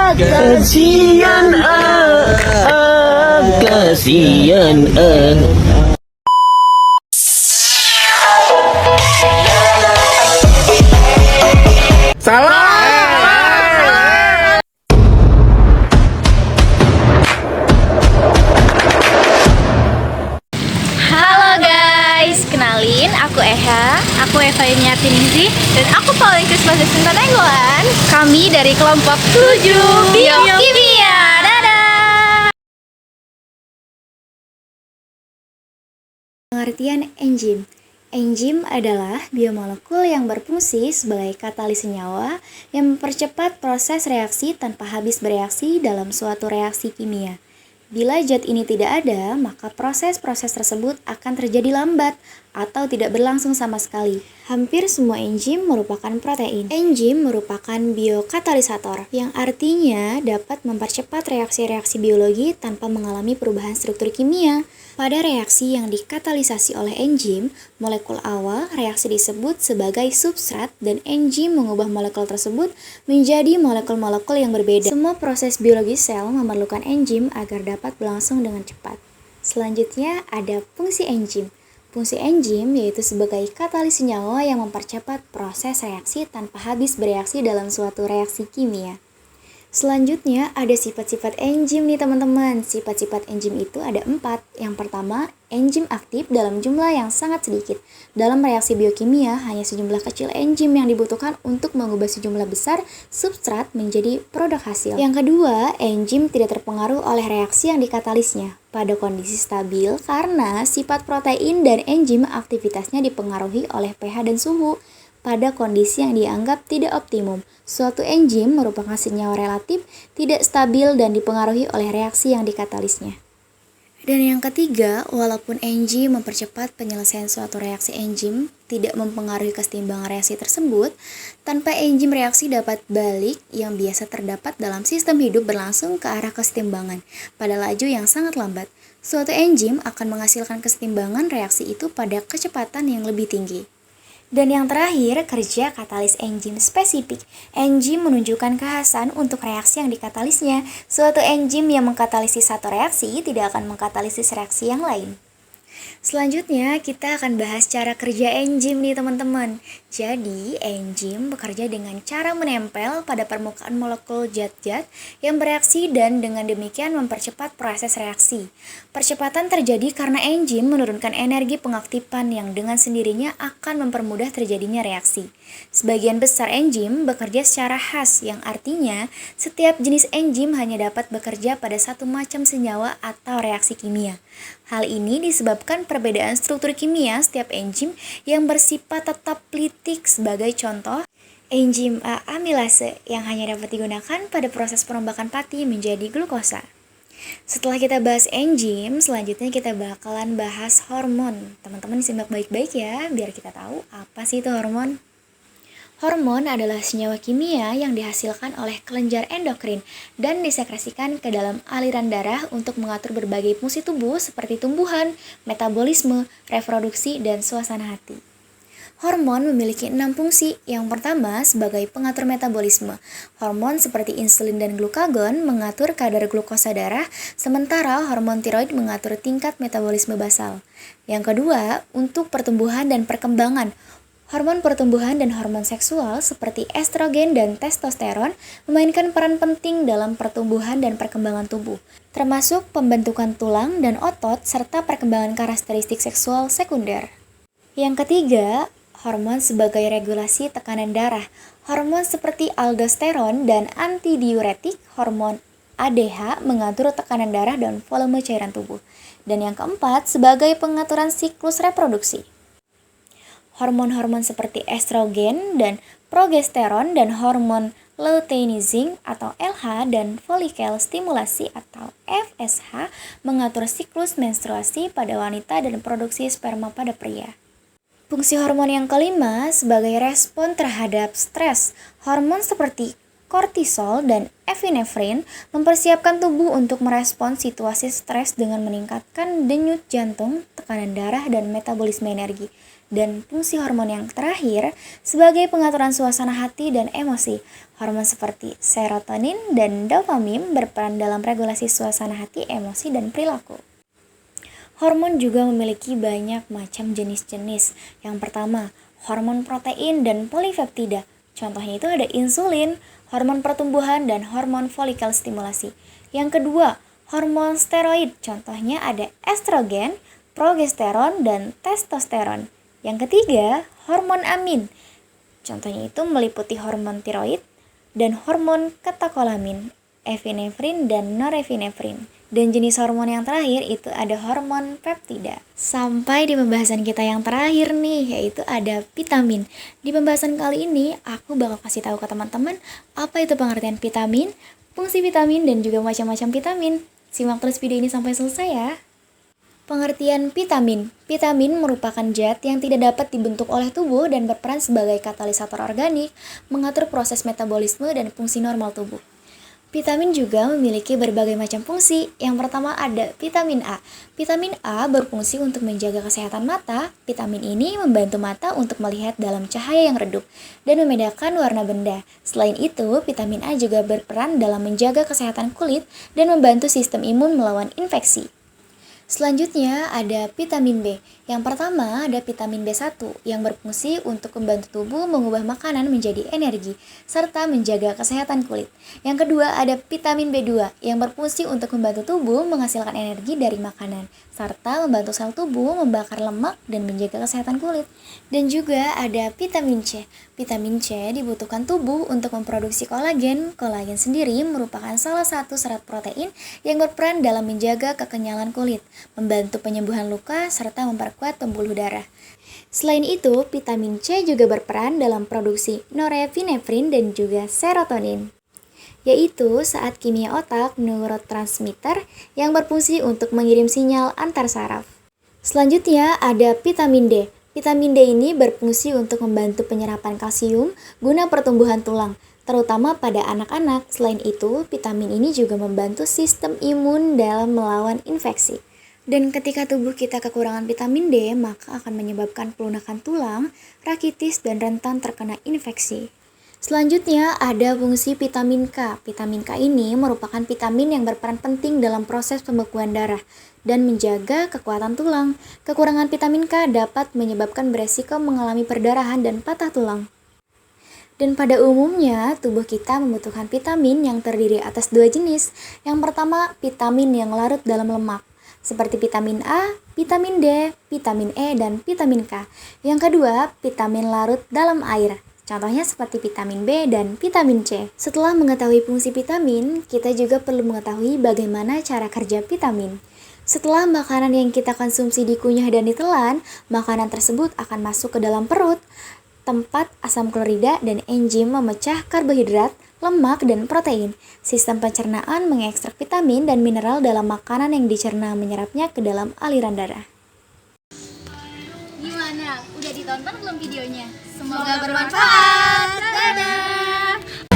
Kasian kasian Halo guys, kenalin aku aku Eva Yuniartiningsih dan aku paling Krismas Sinta Nenggolan. Kami dari kelompok 7 Biokimia. Dadah. Pengertian enzim. Enzim adalah biomolekul yang berfungsi sebagai katalis senyawa yang mempercepat proses reaksi tanpa habis bereaksi dalam suatu reaksi kimia. Bila zat ini tidak ada, maka proses-proses tersebut akan terjadi lambat atau tidak berlangsung sama sekali. Hampir semua enzim merupakan protein. Enzim merupakan biokatalisator, yang artinya dapat mempercepat reaksi-reaksi biologi tanpa mengalami perubahan struktur kimia. Pada reaksi yang dikatalisasi oleh enzim, molekul awal reaksi disebut sebagai substrat dan enzim mengubah molekul tersebut menjadi molekul-molekul yang berbeda. Semua proses biologi sel memerlukan enzim agar dapat berlangsung dengan cepat. Selanjutnya ada fungsi enzim. Fungsi enzim yaitu sebagai katalis senyawa yang mempercepat proses reaksi tanpa habis bereaksi dalam suatu reaksi kimia. Selanjutnya ada sifat-sifat enzim nih teman-teman. Sifat-sifat enzim itu ada 4. Yang pertama, enzim aktif dalam jumlah yang sangat sedikit. Dalam reaksi biokimia, hanya sejumlah kecil enzim yang dibutuhkan untuk mengubah sejumlah besar substrat menjadi produk hasil. Yang kedua, enzim tidak terpengaruh oleh reaksi yang dikatalisnya pada kondisi stabil karena sifat protein dan enzim aktivitasnya dipengaruhi oleh pH dan suhu. Pada kondisi yang dianggap tidak optimum, suatu enzim merupakan senyawa relatif tidak stabil dan dipengaruhi oleh reaksi yang dikatalisnya. Dan yang ketiga, walaupun enzim mempercepat penyelesaian suatu reaksi enzim tidak mempengaruhi keseimbangan reaksi tersebut, tanpa enzim reaksi dapat balik yang biasa terdapat dalam sistem hidup berlangsung ke arah keseimbangan pada laju yang sangat lambat. Suatu enzim akan menghasilkan keseimbangan reaksi itu pada kecepatan yang lebih tinggi. Dan yang terakhir, kerja katalis enzim spesifik. Enzim menunjukkan kekhasan untuk reaksi yang dikatalisnya. Suatu enzim yang mengkatalisis satu reaksi tidak akan mengkatalisis reaksi yang lain. Selanjutnya, kita akan bahas cara kerja enzim nih teman-teman. Jadi, enzim bekerja dengan cara menempel pada permukaan molekul zat-zat yang bereaksi dan dengan demikian mempercepat proses reaksi. Percepatan terjadi karena enzim menurunkan energi pengaktifan yang dengan sendirinya akan mempermudah terjadinya reaksi. Sebagian besar enzim bekerja secara khas, yang artinya setiap jenis enzim hanya dapat bekerja pada satu macam senyawa atau reaksi kimia. Hal ini disebabkan perbedaan struktur kimia setiap enzim yang bersifat tetap litik. Sebagai contoh, enzim A amilase yang hanya dapat digunakan pada proses perombakan pati menjadi glukosa. Setelah kita bahas enzim, selanjutnya kita bakalan bahas hormon. Teman-teman simak baik-baik ya, biar kita tahu apa sih itu hormon. Hormon adalah senyawa kimia yang dihasilkan oleh kelenjar endokrin dan disekresikan ke dalam aliran darah untuk mengatur berbagai fungsi tubuh seperti tumbuhan, metabolisme, reproduksi, dan suasana hati. Hormon memiliki 6 fungsi. Yang pertama, sebagai pengatur metabolisme. Hormon seperti insulin dan glukagon mengatur kadar glukosa darah, sementara hormon tiroid mengatur tingkat metabolisme basal. Yang kedua, untuk pertumbuhan dan perkembangan. Hormon pertumbuhan dan hormon seksual seperti estrogen dan testosteron memainkan peran penting dalam pertumbuhan dan perkembangan tubuh, termasuk pembentukan tulang dan otot serta perkembangan karakteristik seksual sekunder. Yang ketiga, hormon sebagai regulasi tekanan darah. Hormon seperti aldosteron dan antidiuretik, hormon ADH mengatur tekanan darah dan volume cairan tubuh. Dan yang keempat, sebagai pengaturan siklus reproduksi. Hormon-hormon seperti estrogen dan progesteron dan hormon luteinizing atau LH dan follicle stimulasi atau FSH mengatur siklus menstruasi pada wanita dan produksi sperma pada pria. Fungsi hormon yang kelima sebagai respon terhadap stres. Hormon seperti kortisol dan epinefrin mempersiapkan tubuh untuk merespon situasi stres dengan meningkatkan denyut jantung, tekanan darah, dan metabolisme energi. Dan fungsi hormon yang terakhir sebagai pengaturan suasana hati dan emosi. Hormon seperti serotonin dan dopamin berperan dalam regulasi suasana hati, emosi, dan perilaku. Hormon juga memiliki banyak macam jenis-jenis. Yang pertama, hormon protein dan polipeptida. Contohnya itu ada insulin, hormon pertumbuhan, dan hormon folikel stimulasi. Yang kedua, hormon steroid. Contohnya ada estrogen, progesteron, dan testosteron. Yang ketiga, hormon amin. Contohnya itu meliputi hormon tiroid dan hormon katekolamin, epinefrin dan norepinefrin. Dan jenis hormon yang terakhir itu ada hormon peptida. Sampai di pembahasan kita yang terakhir nih, yaitu ada vitamin. Di pembahasan kali ini, aku bakal kasih tahu ke teman-teman apa itu pengertian vitamin, fungsi vitamin, dan juga macam-macam vitamin. Simak terus video ini sampai selesai ya. Pengertian vitamin. Vitamin merupakan zat yang tidak dapat dibentuk oleh tubuh dan berperan sebagai katalisator organik, mengatur proses metabolisme dan fungsi normal tubuh. Vitamin juga memiliki berbagai macam fungsi. Yang pertama ada vitamin A. Vitamin A berfungsi untuk menjaga kesehatan mata. Vitamin ini membantu mata untuk melihat dalam cahaya yang redup dan membedakan warna benda. Selain itu, vitamin A juga berperan dalam menjaga kesehatan kulit dan membantu sistem imun melawan infeksi. Selanjutnya ada vitamin B. Yang pertama ada vitamin B1 yang berfungsi untuk membantu tubuh mengubah makanan menjadi energi serta menjaga kesehatan kulit. Yang kedua ada vitamin B2 yang berfungsi untuk membantu tubuh menghasilkan energi dari makanan serta membantu sel tubuh membakar lemak dan menjaga kesehatan kulit. Dan juga ada vitamin C. Vitamin C dibutuhkan tubuh untuk memproduksi kolagen. Kolagen sendiri merupakan salah satu serat protein yang berperan dalam menjaga kekenyalan kulit, membantu penyembuhan luka, serta memperkuat pembuluh darah. Selain itu, vitamin C juga berperan dalam produksi norepinefrin dan juga serotonin, yaitu saat kimia otak neurotransmitter yang berfungsi untuk mengirim sinyal antar saraf. Selanjutnya ada vitamin D. Vitamin D ini berfungsi untuk membantu penyerapan kalsium guna pertumbuhan tulang, terutama pada anak-anak. Selain itu, vitamin ini juga membantu sistem imun dalam melawan infeksi. Dan ketika tubuh kita kekurangan vitamin D, maka akan menyebabkan pelunakan tulang, rakitis, dan rentan terkena infeksi. Selanjutnya ada fungsi vitamin K. Vitamin K ini merupakan vitamin yang berperan penting dalam proses pembekuan darah dan menjaga kekuatan tulang. Kekurangan vitamin K dapat menyebabkan beresiko mengalami perdarahan dan patah tulang. Dan pada umumnya, tubuh kita membutuhkan vitamin yang terdiri atas dua jenis. Yang pertama, vitamin yang larut dalam lemak, seperti vitamin A, vitamin D, vitamin E, dan vitamin K. Yang kedua, vitamin larut dalam air. Contohnya seperti vitamin B dan vitamin C. Setelah mengetahui fungsi vitamin, kita juga perlu mengetahui bagaimana cara kerja vitamin. Setelah makanan yang kita konsumsi dikunyah dan ditelan, makanan tersebut akan masuk ke dalam perut, tempat asam klorida dan enzim memecah karbohidrat, lemak, dan protein. Sistem pencernaan mengekstrak vitamin dan mineral dalam makanan yang dicerna menyerapnya ke dalam aliran darah. Gimana? Udah ditonton belum videonya? Semoga bermanfaat. Dadah!